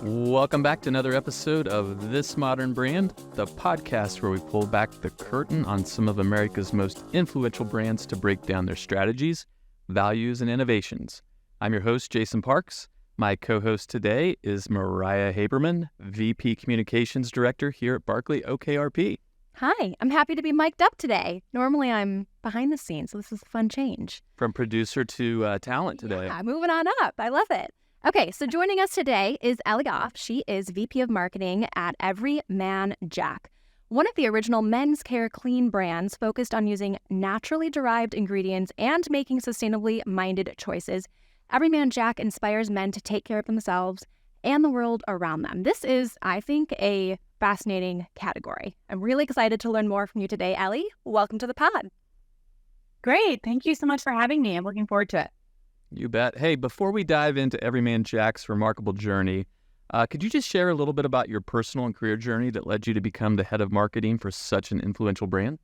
Welcome back to another episode of This Modern Brand, the podcast where we pull back the curtain on some of America's most influential brands to break down their strategies, values, and innovations. I'm your host, Jason Parks. My co-host today is Mariah Haberman, VP Communications Director here at BarkleyOKRP. Hi, I'm happy to be mic'd up today. Normally I'm behind the scenes, so this is a fun change. From producer to talent today. Yeah, moving on up. I love it. Okay, so joining us today is Ellie. She is VP of Marketing at Every Man Jack, one of the original men's care clean brands focused on using naturally derived ingredients and making sustainably minded choices. Every Man Jack inspires men to take care of themselves and the world around them. This is, I think, a fascinating category. I'm really excited to learn more from you today, Ellie. Welcome to the pod. Great. Thank you so much for having me. I'm looking forward to it. You bet. Hey, before we dive into Every Man Jack's remarkable journey, could you just share a little bit about your personal and career journey that led you to become the head of marketing for such an influential brand?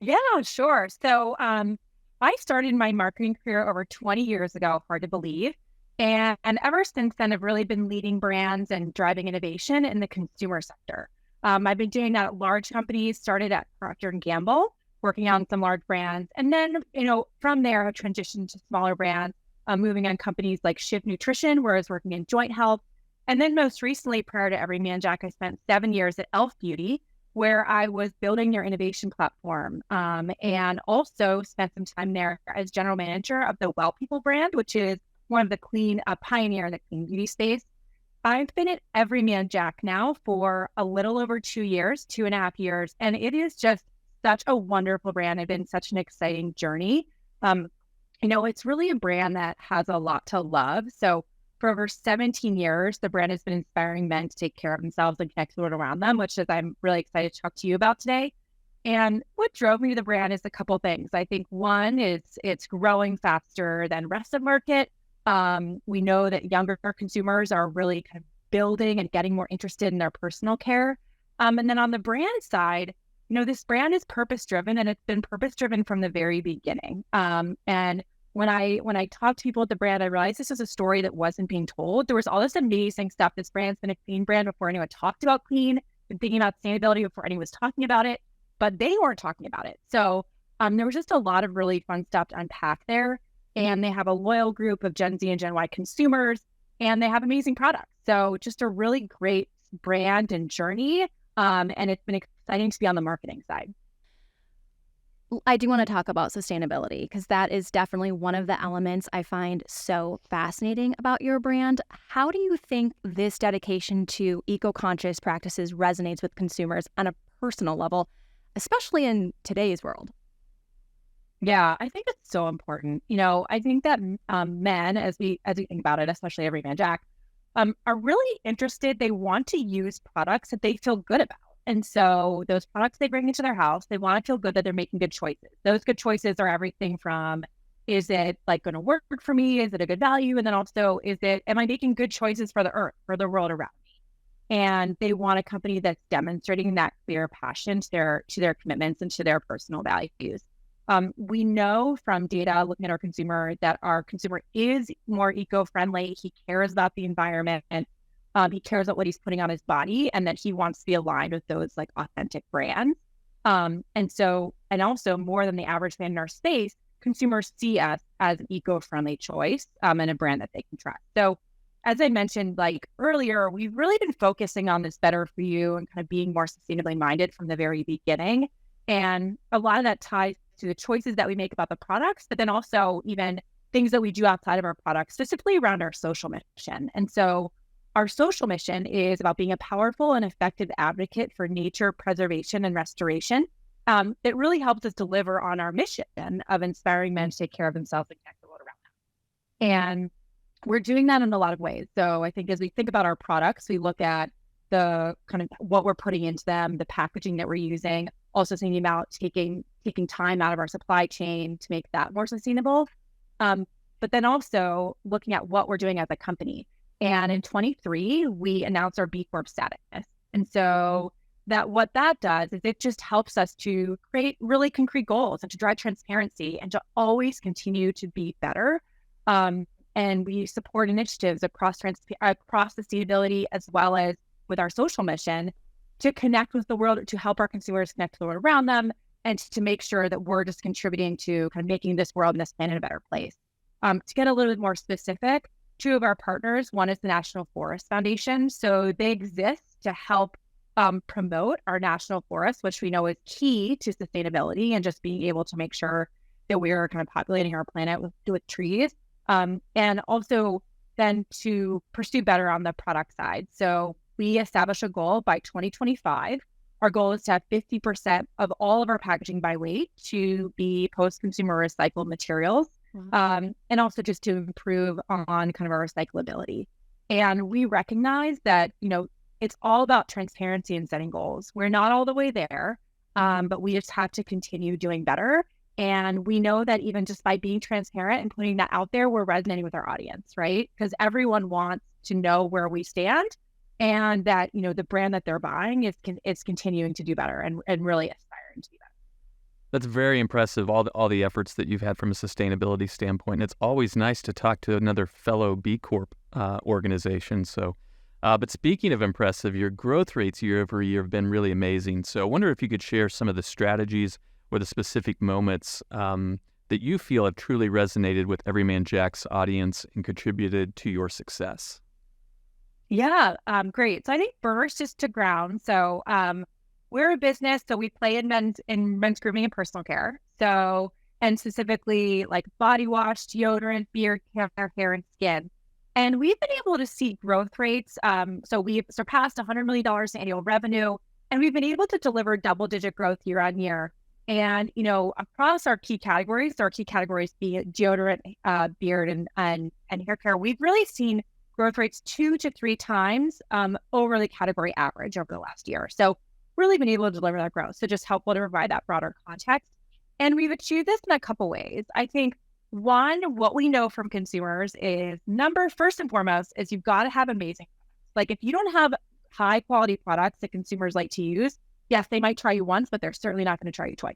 Yeah, sure. So I started my marketing career over 20 years ago, hard to believe. And ever since then, I've really been leading brands and driving innovation in the consumer sector. I've been doing that at large companies, started at Procter & Gamble, working on some large brands. And then, from there, I've transitioned to smaller brands, moving on companies like Shift Nutrition, where I was working in joint health. And then most recently, prior to Every Man Jack, I spent 7 years at Elf Beauty, where I was building their innovation platform, and also spent some time there as general manager of the Well People brand, which is one of the pioneer in the clean beauty space. I've been at Every Man Jack now for a little over 2 years, 2.5 years, and it is just such a wonderful brand. It's been such an exciting journey. It's really a brand that has a lot to love. So for over 17 years, the brand has been inspiring men to take care of themselves and connect with the world around them, which is I'm really excited to talk to you about today. And what drove me to the brand is a couple things. I think one is it's growing faster than rest of market. We know that younger consumers are really kind of building and getting more interested in their personal care. And then on the brand side, this brand is purpose-driven, and it's been purpose-driven from the very beginning. And when I talk to people at the brand, I realized this is a story that wasn't being told. There was all this amazing stuff. This brand's been a clean brand before anyone talked about clean, been thinking about sustainability before anyone was talking about it, but they weren't talking about it. So there was just a lot of really fun stuff to unpack there. And they have a loyal group of Gen Z and Gen Y consumers, and they have amazing products. So just a really great brand and journey. And it's been exciting to be on the marketing side. I do want to talk about sustainability because that is definitely one of the elements I find so fascinating about your brand. How do you think this dedication to eco-conscious practices resonates with consumers on a personal level, especially in today's world? Yeah, I think it's so important. I think that men, as we think about it, especially Every Man Jack, are really interested. They want to use products that they feel good about. And so those products they bring into their house, they want to feel good that they're making good choices. Those good choices are everything from, is it going to work for me? Is it a good value? And then also, am I making good choices for the earth, for the world around me? And they want a company that's demonstrating that clear passion to their commitments and to their personal values. We know from data looking at our consumer that our consumer is more eco-friendly. He cares about the environment, and he cares about what he's putting on his body, and that he wants to be aligned with those authentic brands. And also more than the average fan in our space, consumers see us as an eco-friendly choice and a brand that they can trust. So as I mentioned earlier, we've really been focusing on this better for you and kind of being more sustainably minded from the very beginning. And a lot of that ties to the choices that we make about the products, but then also even things that we do outside of our products, specifically around our social mission. And so our social mission is about being a powerful and effective advocate for nature preservation and restoration. It really helps us deliver on our mission of inspiring men to take care of themselves and connect the world around them. And we're doing that in a lot of ways. So I think as we think about our products, we look at the kind of what we're putting into them, the packaging that we're using, also thinking about taking time out of our supply chain to make that more sustainable. But then also looking at what we're doing as a company. And in 23, we announced our B Corp status. And so what that does is it just helps us to create really concrete goals and to drive transparency and to always continue to be better. And we support initiatives across sustainability as well as with our social mission to connect with the world, to help our consumers connect to the world around them, and to make sure that we're just contributing to kind of making this world and this planet a better place. To get a little bit more specific, two of our partners, one is the National Forest Foundation. So they exist to help promote our national forests, which we know is key to sustainability and just being able to make sure that we are kind of populating our planet with trees. And also then to pursue better on the product side. So we establish a goal by 2025. Our goal is to have 50% of all of our packaging by weight to be post-consumer recycled materials. And also just to improve on kind of our recyclability. And we recognize that, it's all about transparency and setting goals. We're not all the way there, but we just have to continue doing better. And we know that even just by being transparent and putting that out there, we're resonating with our audience, right? Because everyone wants to know where we stand and that, the brand that they're buying is continuing to do better and really aspiring to do better. That's very impressive, all the efforts that you've had from a sustainability standpoint. It's always nice to talk to another fellow B Corp organization. So, but speaking of impressive, your growth rates year over year have been really amazing. So I wonder if you could share some of the strategies or the specific moments that you feel have truly resonated with Everyman Jack's audience and contributed to your success. Yeah, great. So I think first is to ground. So we're a business, so we play in men's grooming and personal care. So, and specifically like body wash, deodorant, beard care, hair, and skin. And we've been able to see growth rates. So we've surpassed $100 million in annual revenue, and we've been able to deliver double-digit growth year on year. And, across our key categories being deodorant, beard, and hair care, we've really seen growth rates 2 to 3 times over the category average over the last year. So really been able to deliver that growth. So just helpful to provide that broader context. And we've achieved this in a couple ways. I think one, what we know from consumers is first and foremost, is you've got to have amazing products. Like if you don't have high quality products that consumers like to use, yes, they might try you once, but they're certainly not going to try you twice.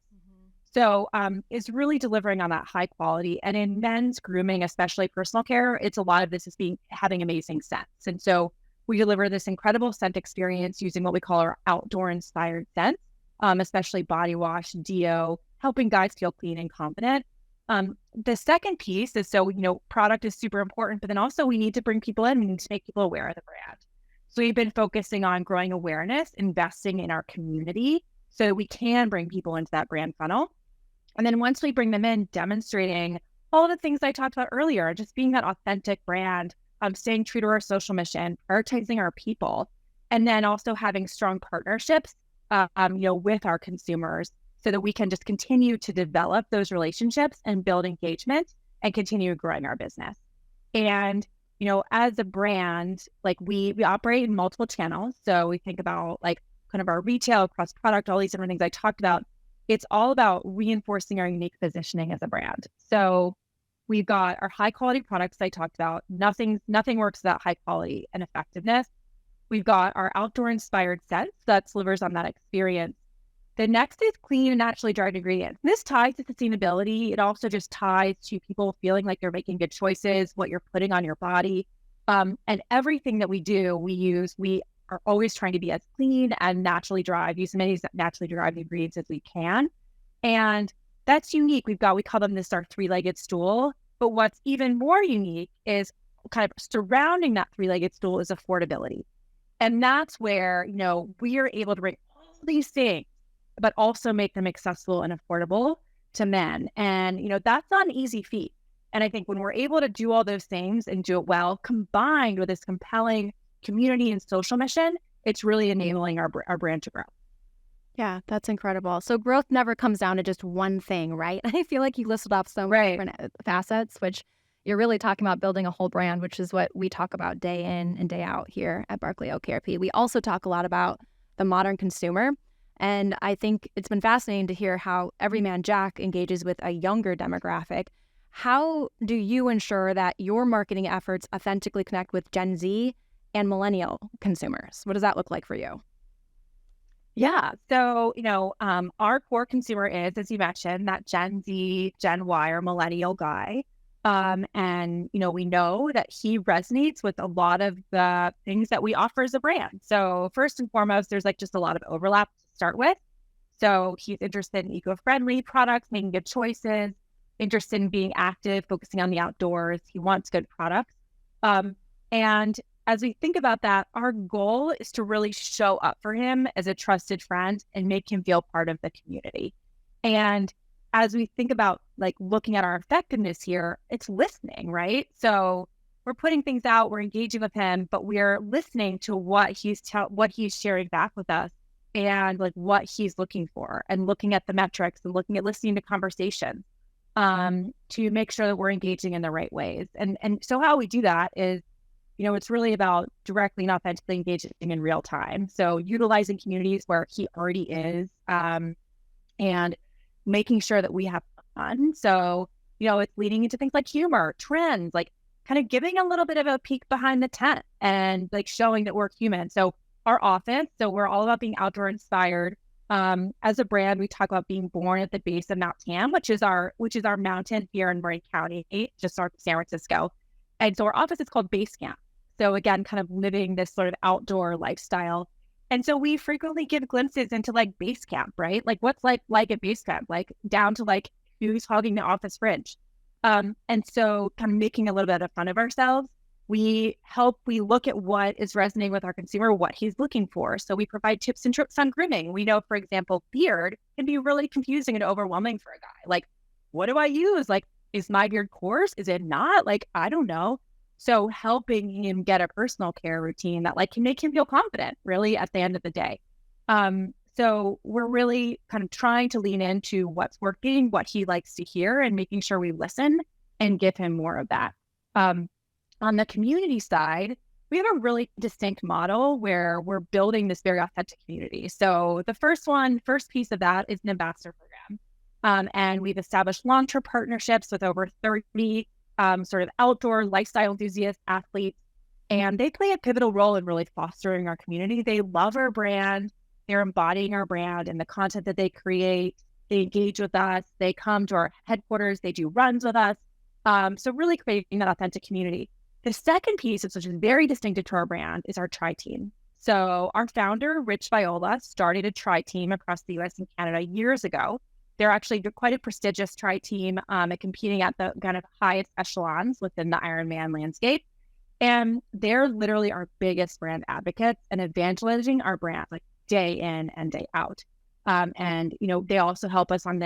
So it's really delivering on that high quality. And in men's grooming, especially personal care, it's a lot of this is having amazing scents. And so we deliver this incredible scent experience using what we call our outdoor inspired scents, especially body wash, deo, helping guys feel clean and confident. The second piece is, product is super important, but then also we need to bring people in. We need to make people aware of the brand. So we've been focusing on growing awareness, investing in our community so that we can bring people into that brand funnel. And then once we bring them in, demonstrating all the things I talked about earlier, just being that authentic brand, staying true to our social mission, prioritizing our people, and then also having strong partnerships, with our consumers so that we can just continue to develop those relationships and build engagement and continue growing our business. And, as a brand, like we operate in multiple channels. So we think about like kind of our retail across product, all these different things I talked about. It's all about reinforcing our unique positioning as a brand. So we've got our high quality products I talked about. Nothing works without high quality and effectiveness. We've got our outdoor inspired scents that delivers on that experience. The next is clean and naturally derived ingredients. This ties to sustainability. It also just ties to people feeling like they're making good choices, what you're putting on your body. And everything that we do, we are always trying to be as clean and naturally derived, use as many naturally derived ingredients as we can. And that's unique. We call them our 3-legged stool. But what's even more unique is kind of surrounding that 3-legged stool is affordability. And that's where, we are able to bring all these things, but also make them accessible and affordable to men. And, that's not an easy feat. And I think when we're able to do all those things and do it well, combined with this compelling community and social mission, it's really enabling our brand to grow. Yeah, that's incredible. So growth never comes down to just one thing, right? I feel like you listed off so many different facets, which you're really talking about building a whole brand, which is what we talk about day in and day out here at BarkleyOKRP. We also talk a lot about the modern consumer. And I think it's been fascinating to hear how Everyman Jack engages with a younger demographic. How do you ensure that your marketing efforts authentically connect with Gen Z and millennial consumers? What does that look like for you? Yeah. So, our core consumer is, as you mentioned, that Gen Z, Gen Y, or millennial guy. And, we know that he resonates with a lot of the things that we offer as a brand. So first and foremost, there's like just a lot of overlap to start with. So he's interested in eco-friendly products, making good choices, interested in being active, focusing on the outdoors. He wants good products. And as we think about that, our goal is to really show up for him as a trusted friend and make him feel part of the community. And as we think about like looking at our effectiveness here, it's listening, right? So we're putting things out, we're engaging with him, but we're listening to what he's sharing back with us and like what he's looking for, and looking at the metrics and listening to conversations to make sure that we're engaging in the right ways. And so how we do that is, it's really about directly and authentically engaging in real time. So utilizing communities where he already is, and making sure that we have fun. So, it's leading into things like humor, trends, like kind of giving a little bit of a peek behind the tent and like showing that we're human. So our offense, so we're all about being outdoor inspired. As a brand, we talk about being born at the base of Mount Tam, which is our mountain here in Marin County, just north of San Francisco. And so our office is called Base Camp. So again, kind of living this sort of outdoor lifestyle. And so we frequently give glimpses into like base camp, right? Like what's like at base camp, like down to like who's hogging the office fridge. And so kind of making a little bit of fun of ourselves. We look at what is resonating with our consumer, what he's looking for. So we provide tips and tricks on grooming. We know, for example, beard can be really confusing and overwhelming for a guy. Like, what do I use? Like, is my beard coarse? Is it not? Like, I don't know. So helping him get a personal care routine that like can make him feel confident really at the end of the day. So we're really kind of trying to lean into what's working, what he likes to hear, and making sure we listen and give him more of that. On the community side, we have a really distinct model where we're building this very authentic community. So the first piece of that is an ambassador program. And we've established long-term partnerships with over 30 sort of outdoor lifestyle enthusiasts, athletes, and they play a pivotal role in really fostering our community. They love our brand. They're embodying our brand and the content that they create. They engage with us. They come to our headquarters. They do runs with us. So really creating that authentic community. The second piece, which is very distinctive to our brand, is our tri-team. So our founder, Rich Viola, started a tri-team across the US and Canada years ago. They're actually quite a prestigious tri-team at competing at the kind of highest echelons within the Ironman landscape. And they're literally our biggest brand advocates and evangelizing our brand like day in and day out. And, they also help us on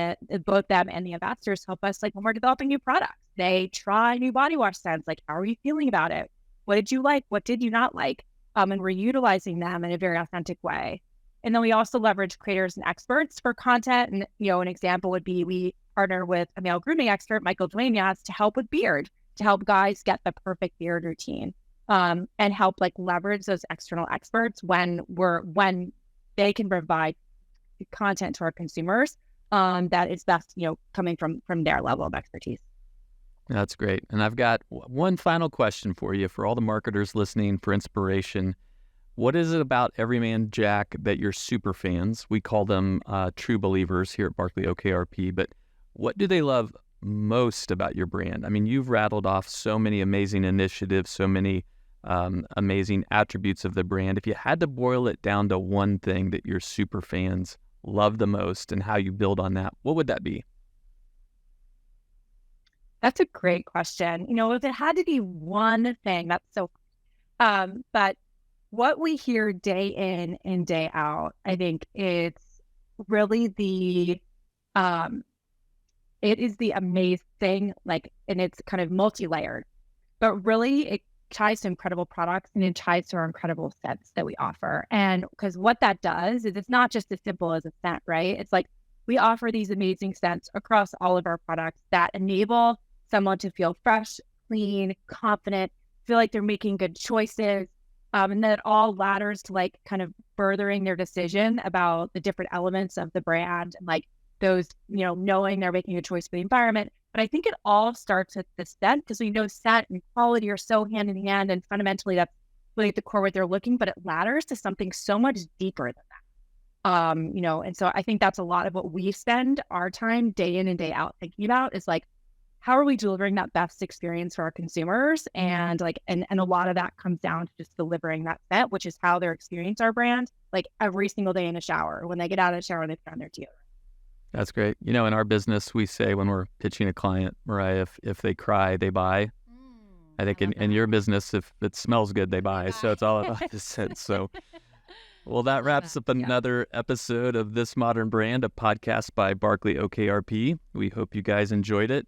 both them and the ambassadors help us like when we're developing new products. They try new body wash scents. Like, how are you feeling about it? What did you like? What did you not like? And we're utilizing them in a very authentic way. And then we also leverage creators and experts for content. And, an example would be we partner with a male grooming expert, Michael Duenas, to help with beard, to help guys get the perfect beard routine, and help like leverage those external experts when they can provide content to our consumers that is best, coming from their level of expertise. That's great. And I've got one final question for you, for all the marketers listening for inspiration. What is it about Everyman Jack that you're super fans? We call them true believers here at BarkleyOKRP, but what do they love most about your brand? I mean, you've rattled off so many amazing initiatives, so many amazing attributes of the brand. If you had to boil it down to one thing that your super fans love the most and how you build on that, what would that be? That's a great question. If it had to be one thing, that's so, but what we hear day in and day out, I think it's really it is the amazing, like, and it's kind of multi-layered, but really it ties to incredible products and it ties to our incredible scents that we offer. And because what that does is it's not just as simple as a scent, right? It's like we offer these amazing scents across all of our products that enable someone to feel fresh, clean, confident, feel like they're making good choices. And then it all ladders to like kind of furthering their decision about the different elements of the brand and like those, knowing they're making a choice for the environment. But I think it all starts with the scent because we know scent and quality are so hand in hand. And fundamentally, that's really at the core what they're looking, but it ladders to something so much deeper than that. And so I think that's a lot of what we spend our time day in and day out thinking about is like, how are we delivering that best experience for our consumers? And and a lot of that comes down to just delivering that scent, which is how they're experiencing our brand, like every single day in the shower. When they get out of the shower, they put on their deodorant. That's great. In our business, we say when we're pitching a client, Mariah, if they cry, they buy. I think in your business, if it smells good, they buy. So it's all about the scent. So, well, that wraps up another episode of This Modern Brand, a podcast by BarkleyOKRP. We hope you guys enjoyed it.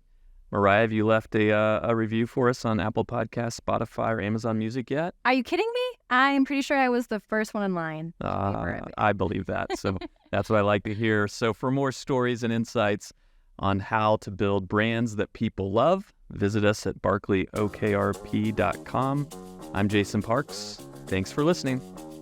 Mariah, have you left a review for us on Apple Podcasts, Spotify, or Amazon Music yet? Are you kidding me? I'm pretty sure I was the first one in line. I believe that. So that's what I like to hear. So for more stories and insights on how to build brands that people love, visit us at BarkleyOKRP.com. I'm Jason Parks. Thanks for listening.